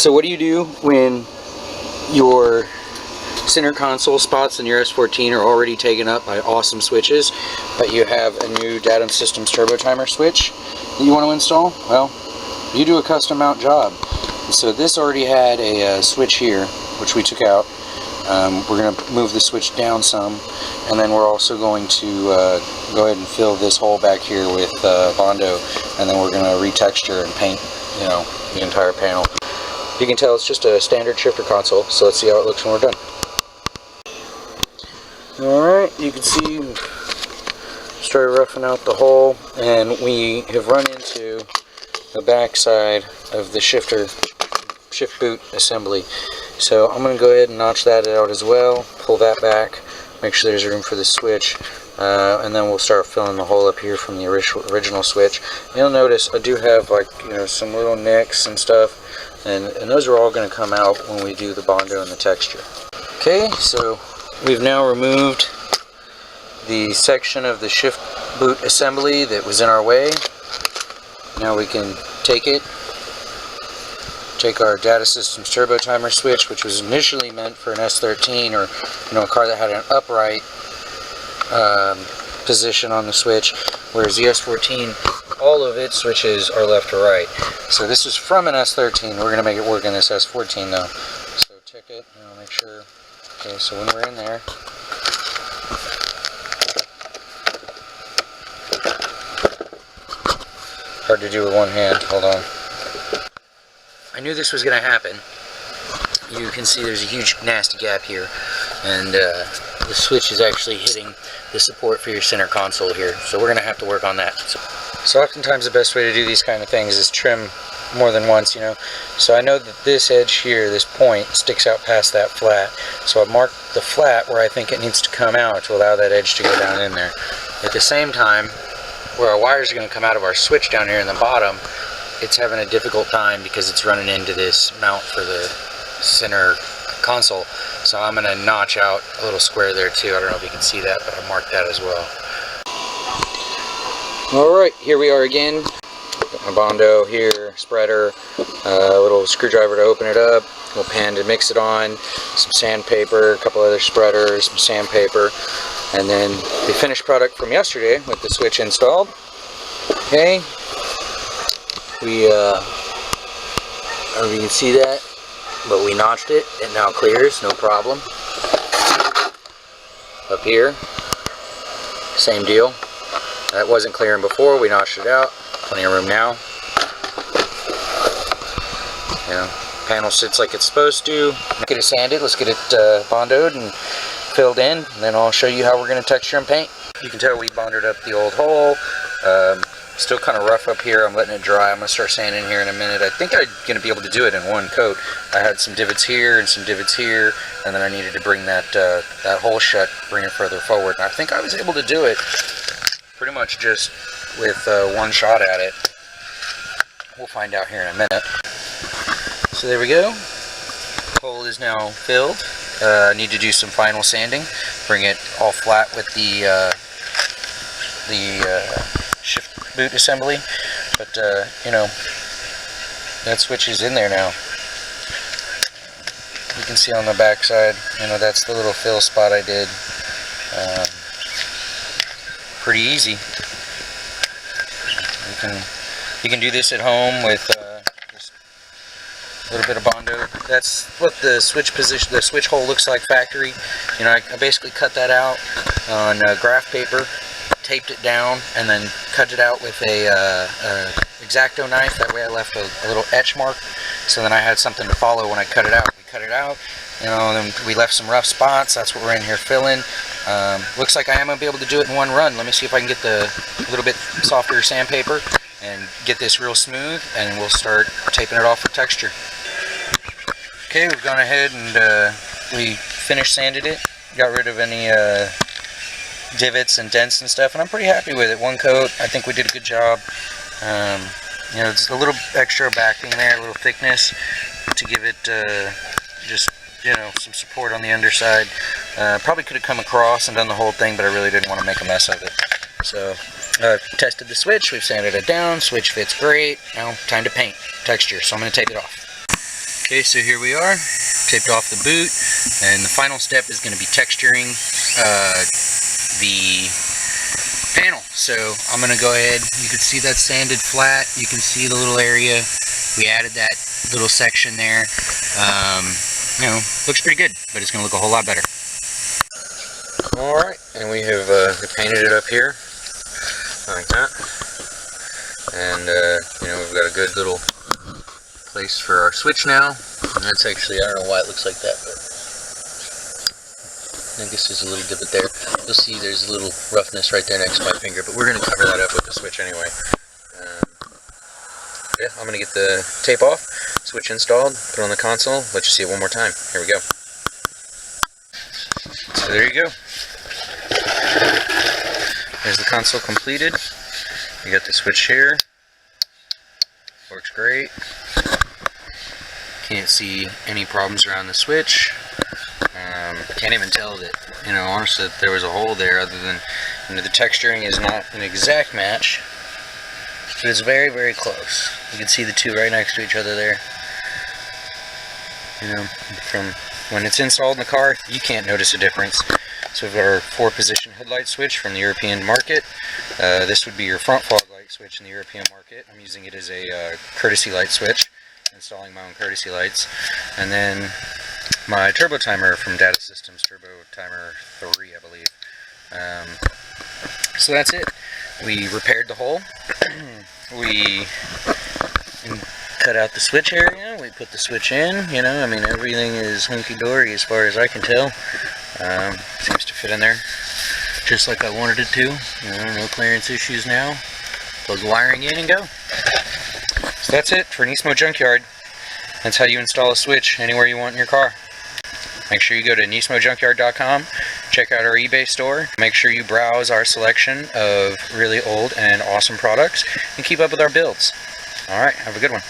So what do you do when your center console spots in your S14 are already taken up by awesome switches, but you have a new Datum Systems turbo timer switch that you want to install? Well, you do a custom mount job. So this already had a switch here, which we took out. We're going to move the switch down some, and then we're also going to go ahead and fill this hole back here with Bondo, and then we're going to retexture and paint, you know, the entire panel. You can tell it's just a standard shifter console, so let's see how it looks when we're done. Alright, you can see started roughing out the hole, and we have run into the back side of the shift boot assembly. So I'm going to go ahead and notch that out as well, pull that back, make sure there's room for the switch, and then we'll start filling the hole up here from the original switch. You'll notice I do have, like, you know, some little nicks and stuff, and those are all going to come out when we do the Bondo and the texture. Okay, so we've now removed the section of the shift boot assembly that was in our way. Now we can take our Data Systems turbo timer switch, which was initially meant for an S13 or, you know, a car that had an upright position on the switch, whereas the S14, all of its switches are left to right. So this is from an S13. We're going to make it work in this S14 though. So check it, and I'll make sure. Okay, so when we're in there, hard to do with one hand. Hold on. I knew this was going to happen. You can see there's a huge nasty gap here, and the switch is actually hitting the support for your center console here, so we're going to have to work on that. So oftentimes the best way to do these kind of things is trim more than once, you know. So I know that this edge here, this point, sticks out past that flat, so I've marked the flat where I think it needs to come out to allow that edge to go down in there. At the same time, where our wires are going to come out of our switch down here in the bottom, it's having a difficult time because it's running into this mount for the center console. So I'm going to notch out a little square there too. I don't know if you can see that, but I marked that as well. Alright, here we are again. Got my Bondo here, spreader, a little screwdriver to open it up, a little pan to mix it on, some sandpaper, a couple other spreaders, some sandpaper, and then the finished product from yesterday with the switch installed. Okay. We, I don't know if you can see that, but we notched it. It now clears, no problem. Up here, same deal. That wasn't clearing before, we notched it out. Plenty of room now. You know, panel sits like it's supposed to. Let's get it sanded, let's get it bondoed and filled in, and then I'll show you how we're going to texture and paint. You can tell we bonded up the old hole. Still kind of rough up here. I'm letting it dry. I'm going to start sanding here in a minute. I think I'm going to be able to do it in one coat. I had some divots here and some divots here, and then I needed to bring that hole shut, bring it further forward. And I think I was able to do it pretty much just with one shot at it. We'll find out here in a minute. So there we go. Hole is now filled. I need to do some final sanding, bring it all flat with the shift boot assembly, but you know, that switch is in there now. You can see on the back side, you know, that's the little fill spot I did. Pretty easy. You can do this at home with just a little bit of Bondo. That's what the switch position, the switch hole looks like factory. You know, I basically cut that out on graph paper, taped it down, and then cut it out with a X-Acto knife. That way I left a little etch mark, so then I had something to follow when I cut it out. We cut it out, you know, and then we left some rough spots. That's what we're in here filling. Looks like I am going to be able to do it in one run. Let me see if I can get the little bit softer sandpaper and get this real smooth, and we'll start taping it off for texture. Okay, we've gone ahead and we finished sanded it, got rid of any divots and dents and stuff, and I'm pretty happy with it. One coat, I think we did a good job. You know, it's a little extra backing there, a little thickness to give it just, you know, some support on the underside. Probably could have come across and done the whole thing, but I really didn't want to make a mess of it. So tested the switch, we've sanded it down, switch fits great. Now time to paint texture, so I'm going to take it off. Okay, so here we are, taped off the boot, and the final step is going to be texturing the panel. So I'm going to go ahead, you can see that sanded flat, you can see the little area, we added that little section there. You know, looks pretty good, but it's going to look a whole lot better. Alright, and we have we painted it up here, like that, and you know, we've got a good little place for our switch now, and that's actually, I don't know why it looks like that, but I guess there's a little divot there. You'll see there's a little roughness right there next to my finger, but we're going to cover that up with the switch anyway. Yeah, I'm going to get the tape off, switch installed, put it on the console, let you see it one more time. Here we go. So there you go. There's the console completed. You got the switch here. Works great. Can't see any problems around the switch. Can't even tell that, you know, honestly, that there was a hole there, other than, you know, the texturing is not an exact match, but it's very, very close. You can see the two right next to each other there. You know, from when it's installed in the car, you can't notice a difference. So we've got our 4-position headlight switch from the European market. This would be your front fog light switch in the European market. I'm using it as a courtesy light switch, installing my own courtesy lights. And then my turbo timer from Data Systems, Turbo Timer 3, I believe. So that's it. We repaired the hole. We cut out the switch area. We put the switch in. You know, I mean, everything is hunky-dory as far as I can tell. Seems to fit in there just like I wanted it to. You know, no clearance issues now. Plug the wiring in and go. So that's it for Nismo Junkyard. That's how you install a switch anywhere you want in your car. Make sure you go to NismoJunkyard.com, check out our eBay store, make sure you browse our selection of really old and awesome products, and keep up with our builds. Alright, have a good one.